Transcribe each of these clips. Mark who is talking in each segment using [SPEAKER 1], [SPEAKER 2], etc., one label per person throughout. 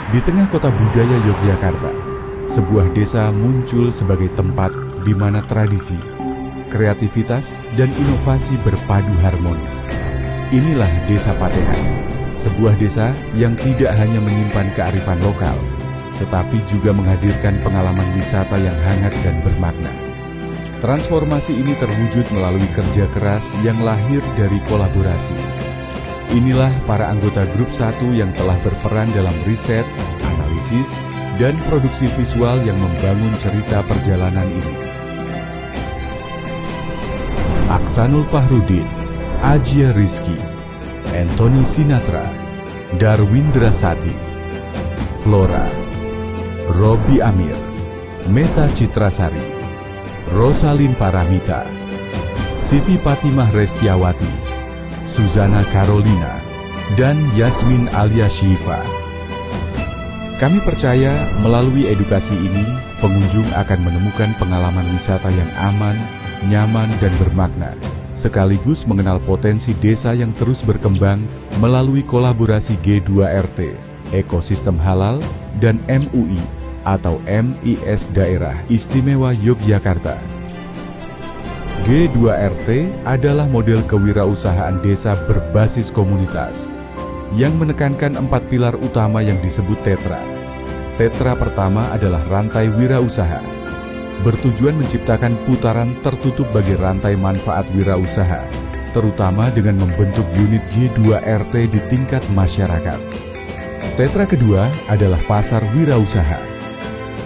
[SPEAKER 1] Di tengah kota budaya Yogyakarta, sebuah desa muncul sebagai tempat di mana tradisi, kreativitas, dan inovasi berpadu harmonis. Inilah Desa Patehan, sebuah desa yang tidak hanya menyimpan kearifan lokal, tetapi juga menghadirkan pengalaman wisata yang hangat dan bermakna. Transformasi ini terwujud melalui kerja keras yang lahir dari kolaborasi. Inilah para anggota grup 1 yang telah berperan dalam riset, analisis, dan produksi visual yang membangun cerita perjalanan ini. Aksanul Fahrudin, Ajia Rizky, Anthony Sinatra, Darwindra Sati, Flora, Robi Amir, Meta Citrasari, Rosalin Paramita, Siti Patimah Restiawati, Suzana Carolina, dan Yasmin Alia Syifa. Kami percaya melalui edukasi ini, pengunjung akan menemukan pengalaman wisata yang aman, nyaman, dan bermakna, sekaligus mengenal potensi desa yang terus berkembang melalui kolaborasi G2RT, Ekosistem Halal, dan MUI atau MIS Daerah Istimewa Yogyakarta. G2RT adalah model kewirausahaan desa berbasis komunitas yang menekankan 4 pilar utama yang disebut TETRA. TETRA pertama adalah rantai wirausaha, bertujuan menciptakan putaran tertutup bagi rantai manfaat wirausaha, terutama dengan membentuk unit G2RT di tingkat masyarakat. TETRA kedua adalah pasar wirausaha.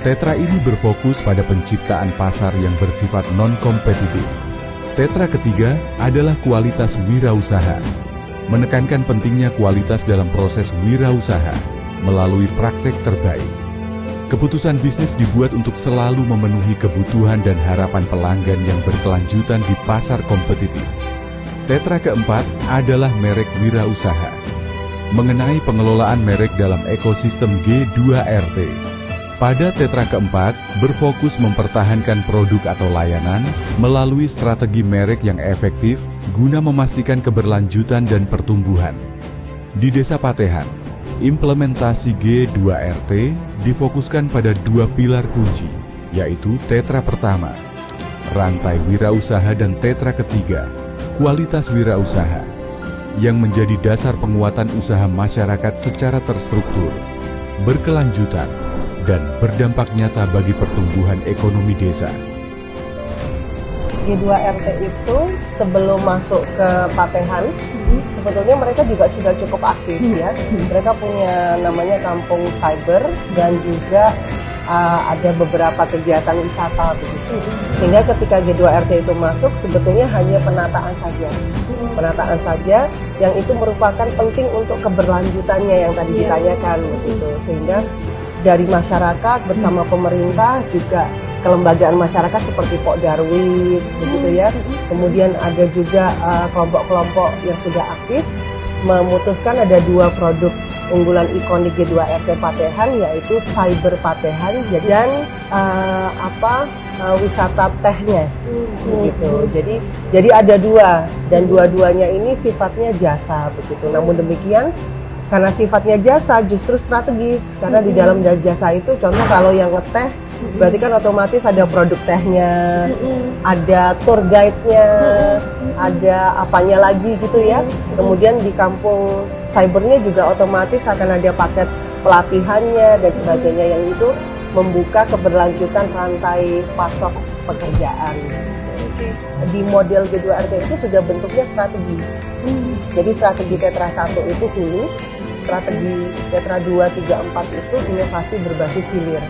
[SPEAKER 1] TETRA ini berfokus pada penciptaan pasar yang bersifat non-kompetitif. TETRA ketiga adalah kualitas wirausaha, menekankan pentingnya kualitas dalam proses wirausaha melalui praktek terbaik. Keputusan bisnis dibuat untuk selalu memenuhi kebutuhan dan harapan pelanggan yang berkelanjutan di pasar kompetitif. TETRA keempat adalah merek wirausaha, mengenai pengelolaan merek dalam ekosistem G2RT. Pada TETRA keempat, berfokus mempertahankan produk atau layanan melalui strategi merek yang efektif guna memastikan keberlanjutan dan pertumbuhan. Di Desa Patehan, implementasi G2RT difokuskan pada 2 pilar kunci, yaitu TETRA pertama, rantai wirausaha, dan TETRA ketiga, kualitas wirausaha, yang menjadi dasar penguatan usaha masyarakat secara terstruktur, berkelanjutan, dan berdampak nyata bagi pertumbuhan ekonomi desa.
[SPEAKER 2] G2RT itu sebelum masuk ke Patehan, sebetulnya mereka juga sudah cukup aktif ya. Mereka punya namanya kampung cyber dan juga ada beberapa kegiatan wisata begitu. Sehingga ketika G2RT itu masuk, sebetulnya hanya penataan saja. Penataan saja yang itu merupakan penting untuk keberlanjutannya yang tadi ditanyakan begitu. Sehingga dari masyarakat bersama pemerintah, juga kelembagaan masyarakat seperti Pok Darwis begitu ya. Kemudian ada juga kelompok-kelompok yang sudah aktif memutuskan ada 2 produk unggulan ikonik G2RT Patehan, yaitu Cyber Patehan dan wisata tehnya begitu. Jadi ada 2 dan dua-duanya ini sifatnya jasa begitu. Namun demikian, karena sifatnya jasa justru strategis, karena di dalam jasa itu contoh kalau yang ngeteh berarti kan otomatis ada produk tehnya, ada tour guide-nya, ada apanya lagi gitu ya. Kemudian di kampung cybernya juga otomatis akan ada paket pelatihannya dan sebagainya, yang itu membuka keberlanjutan rantai pasok pekerjaan. Di model G2RT itu sudah bentuknya strategi. Jadi strategi TETRA 1 itu hulu, strategi TETRA 2, 3, 4 itu inovasi berbasis hilir.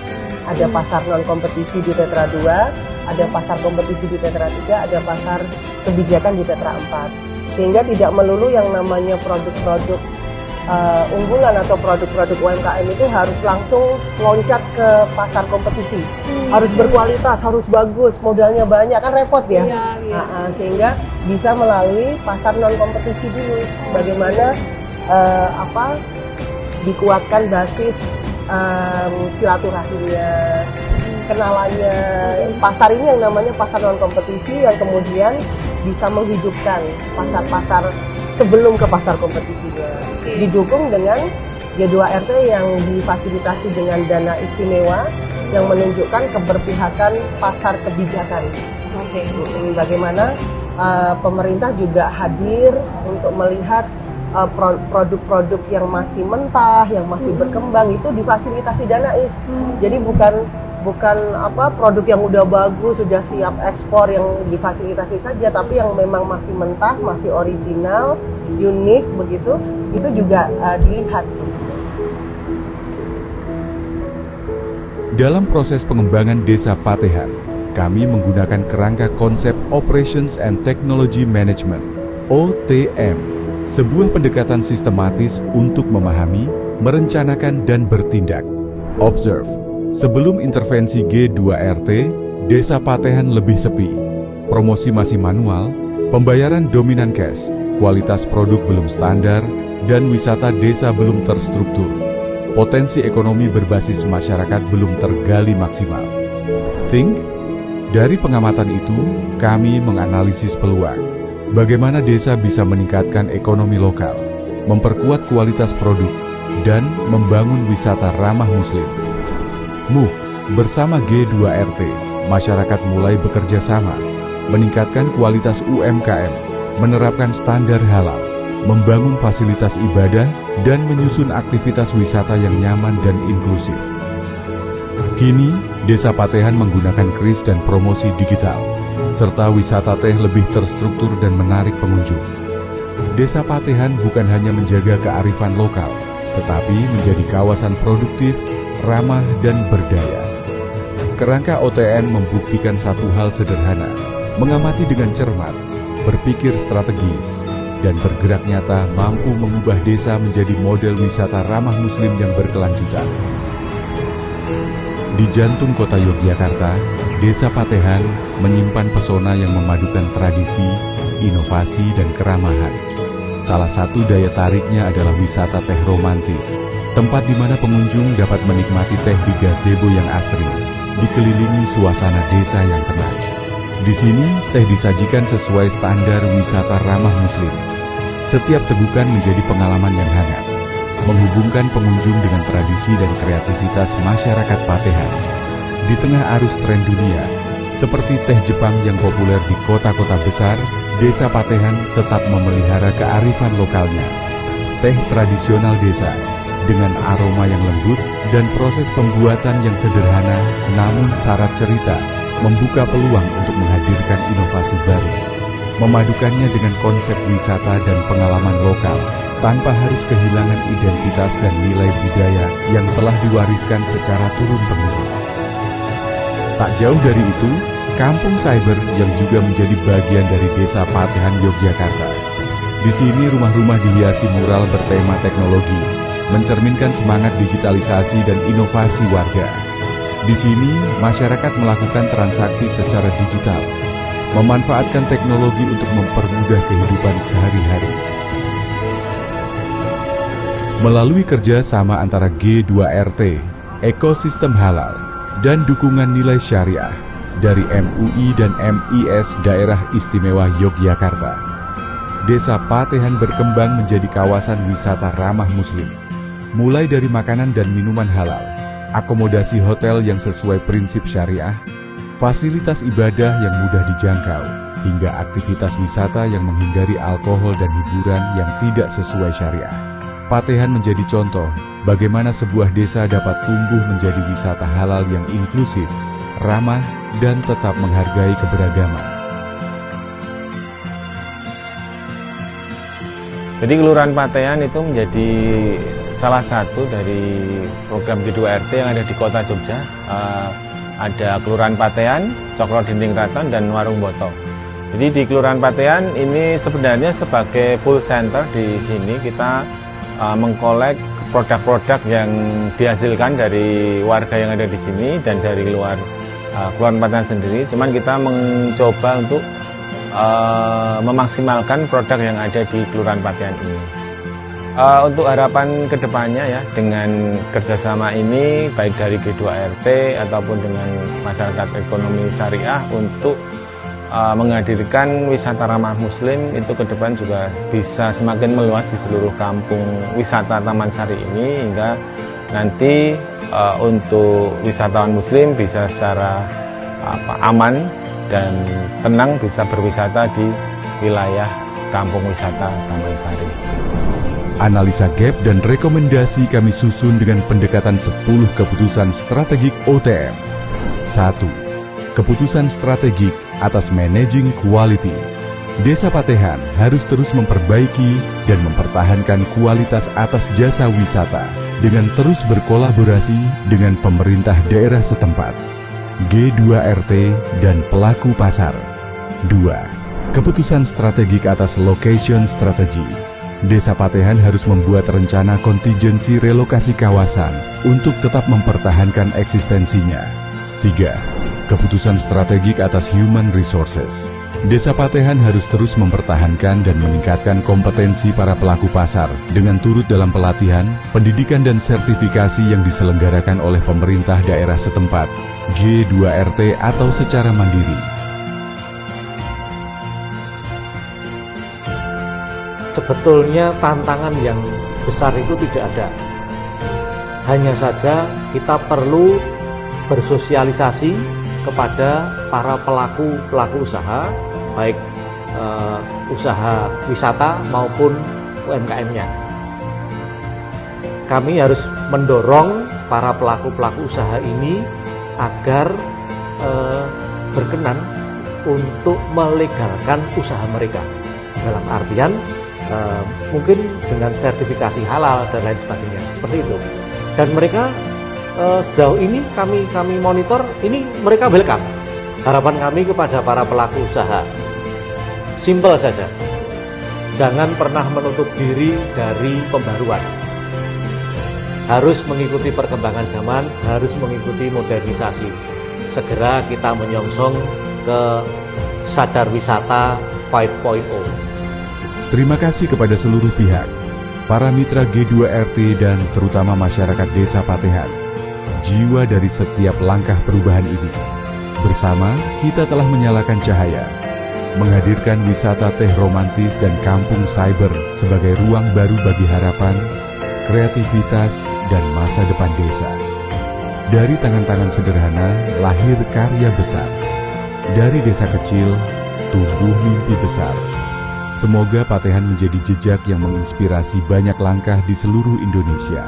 [SPEAKER 2] Ada pasar non-kompetisi di TETRA 2, ada pasar kompetisi di TETRA 3, ada pasar kebijakan di TETRA 4. Sehingga tidak melulu yang namanya produk-produk unggulan atau produk-produk UMKM itu harus langsung loncat ke pasar kompetisi. Harus berkualitas, harus bagus, modalnya banyak, kan repot ya. Sehingga bisa melalui pasar non-kompetisi dulu. Bagaimana dikuatkan basis silaturahimnya, kenalannya. Pasar ini yang namanya pasar non-kompetisi yang kemudian bisa menghidupkan pasar-pasar sebelum ke pasar kompetisinya. Didukung dengan G2RT yang difasilitasi dengan dana istimewa yang menunjukkan keberpihakan pasar kebijakan. Bagaimana pemerintah juga hadir untuk melihat produk-produk yang masih mentah, yang masih berkembang itu difasilitasi Danais. Jadi bukan produk yang udah bagus, sudah siap ekspor yang difasilitasi saja, tapi yang memang masih mentah, masih original, unik begitu, itu juga dilihat.
[SPEAKER 1] Dalam proses pengembangan Desa Patehan, kami menggunakan kerangka konsep Operations and Technology Management, OTM, sebuah pendekatan sistematis untuk memahami, merencanakan, dan bertindak. Observe. Sebelum intervensi G2RT, Desa Patehan lebih sepi. Promosi masih manual, pembayaran dominan cash, kualitas produk belum standar, dan wisata desa belum terstruktur. Potensi ekonomi berbasis masyarakat belum tergali maksimal. Think? Dari pengamatan itu, kami menganalisis peluang. Bagaimana desa bisa meningkatkan ekonomi lokal, memperkuat kualitas produk, dan membangun wisata ramah Muslim. Move, bersama G2RT, masyarakat mulai bekerja sama, meningkatkan kualitas UMKM, menerapkan standar halal, membangun fasilitas ibadah, dan menyusun aktivitas wisata yang nyaman dan inklusif. Kini, Desa Patehan menggunakan kris dan promosi digital, serta wisata teh lebih terstruktur dan menarik pengunjung. Desa Patehan bukan hanya menjaga kearifan lokal, tetapi menjadi kawasan produktif, ramah, dan berdaya. Kerangka OTN membuktikan satu hal sederhana, mengamati dengan cermat, berpikir strategis, dan bergerak nyata mampu mengubah desa menjadi model wisata ramah Muslim yang berkelanjutan. Di jantung kota Yogyakarta, Desa Patehan menyimpan pesona yang memadukan tradisi, inovasi, dan keramahan. Salah satu daya tariknya adalah wisata teh romantis, tempat di mana pengunjung dapat menikmati teh di gazebo yang asri, dikelilingi suasana desa yang tenang. Di sini, teh disajikan sesuai standar wisata ramah Muslim. Setiap tegukan menjadi pengalaman yang hangat, menghubungkan pengunjung dengan tradisi dan kreativitas masyarakat Patehan. Di tengah arus tren dunia, seperti teh Jepang yang populer di kota-kota besar, Desa Patehan tetap memelihara kearifan lokalnya. Teh tradisional desa, dengan aroma yang lembut dan proses pembuatan yang sederhana namun syarat cerita, membuka peluang untuk menghadirkan inovasi baru, memadukannya dengan konsep wisata dan pengalaman lokal, tanpa harus kehilangan identitas dan nilai budaya yang telah diwariskan secara turun-temurun. Tak jauh dari itu, Kampung Cyber yang juga menjadi bagian dari Desa Patehan Yogyakarta. Di sini rumah-rumah dihiasi mural bertema teknologi, mencerminkan semangat digitalisasi dan inovasi warga. Di sini, masyarakat melakukan transaksi secara digital, memanfaatkan teknologi untuk mempermudah kehidupan sehari-hari. Melalui kerjasama antara G2RT, ekosistem halal, dan dukungan nilai syariah dari MUI dan MIS Daerah Istimewa Yogyakarta, Desa Patehan berkembang menjadi kawasan wisata ramah Muslim. Mulai dari makanan dan minuman halal, akomodasi hotel yang sesuai prinsip syariah, fasilitas ibadah yang mudah dijangkau, hingga aktivitas wisata yang menghindari alkohol dan hiburan yang tidak sesuai syariah. Patehan menjadi contoh bagaimana sebuah desa dapat tumbuh menjadi wisata halal yang inklusif, ramah, dan tetap menghargai keberagaman.
[SPEAKER 3] Jadi Kelurahan Patehan itu menjadi salah satu dari program G2RT yang ada di kota Jogja. Ada Kelurahan Patehan, Cokro Dinding Raton, dan Warung Boto. Jadi di Kelurahan Patehan ini sebenarnya sebagai pool center di sini kita mengkolek produk-produk yang dihasilkan dari warga yang ada di sini dan dari luar Kelurahan Patehan sendiri. Cuman kita mencoba untuk memaksimalkan produk yang ada di Kelurahan Patehan ini. Untuk harapan kedepannya ya, dengan kerjasama ini baik dari G2RT ataupun dengan masyarakat ekonomi syariah untuk menghadirkan wisata ramah muslim itu ke depan juga bisa semakin meluas di seluruh kampung wisata Taman Sari ini, hingga nanti untuk wisatawan muslim bisa secara aman dan tenang bisa berwisata di wilayah kampung wisata Taman Sari.
[SPEAKER 1] Analisa gap dan rekomendasi kami susun dengan pendekatan 10 keputusan strategik OTM. 1. Keputusan strategik atas managing quality. Desa Patehan harus terus memperbaiki dan mempertahankan kualitas atas jasa wisata dengan terus berkolaborasi dengan pemerintah daerah setempat, G2RT, dan pelaku pasar. 2. Keputusan strategik atas location strategy. Desa Patehan harus membuat rencana kontingensi relokasi kawasan untuk tetap mempertahankan eksistensinya. 3. Keputusan strategik atas human resources. Desa Patehan harus terus mempertahankan dan meningkatkan kompetensi para pelaku pasar dengan turut dalam pelatihan, pendidikan dan sertifikasi yang diselenggarakan oleh pemerintah daerah setempat, G2RT atau secara mandiri.
[SPEAKER 4] Sebetulnya tantangan yang besar itu tidak ada. Hanya saja kita perlu bersosialisasi kepada para pelaku usaha, baik usaha wisata maupun UMKM-nya. Kami harus mendorong para pelaku usaha ini agar berkenan untuk melegalkan usaha mereka. Dalam artian mungkin dengan sertifikasi halal dan lain sebagainya, seperti itu. Dan mereka sejauh ini kami monitor, ini mereka welcome. Harapan kami kepada para pelaku usaha, simpel saja, jangan pernah menutup diri dari pembaruan. Harus mengikuti perkembangan zaman, harus mengikuti modernisasi. Segera kita menyongsong ke sadar wisata 5.0.
[SPEAKER 1] Terima kasih kepada seluruh pihak, para mitra G2RT dan terutama masyarakat Desa Patehan. Jiwa dari setiap langkah perubahan ini. Bersama, kita telah menyalakan cahaya, menghadirkan wisata teh romantis dan kampung cyber sebagai ruang baru bagi harapan, kreativitas, dan masa depan desa. Dari tangan-tangan sederhana, lahir karya besar. Dari desa kecil, tumbuh mimpi besar. Semoga Patehan menjadi jejak yang menginspirasi banyak langkah di seluruh Indonesia.